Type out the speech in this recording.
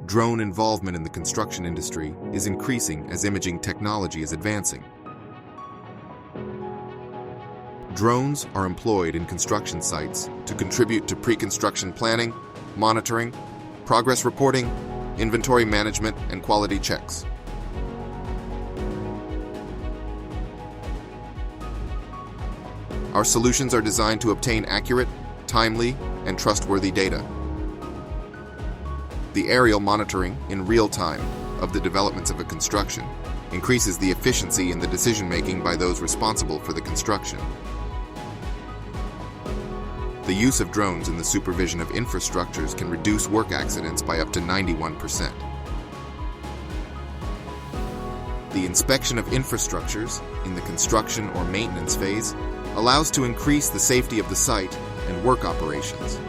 Drone involvement in the construction industry is increasing as imaging technology is advancing. Drones are employed in construction sites to contribute to pre-construction planning, monitoring, progress reporting, inventory management, and quality checks. Our solutions are designed to obtain accurate, timely, and trustworthy data. The aerial monitoring in real time of the developments of a construction increases the efficiency in the decision-making by those responsible for the construction. The use of drones in the supervision of infrastructures can reduce work accidents by up to 91%. The inspection of infrastructures in the construction or maintenance phase allows to increase the safety of the site and work operations.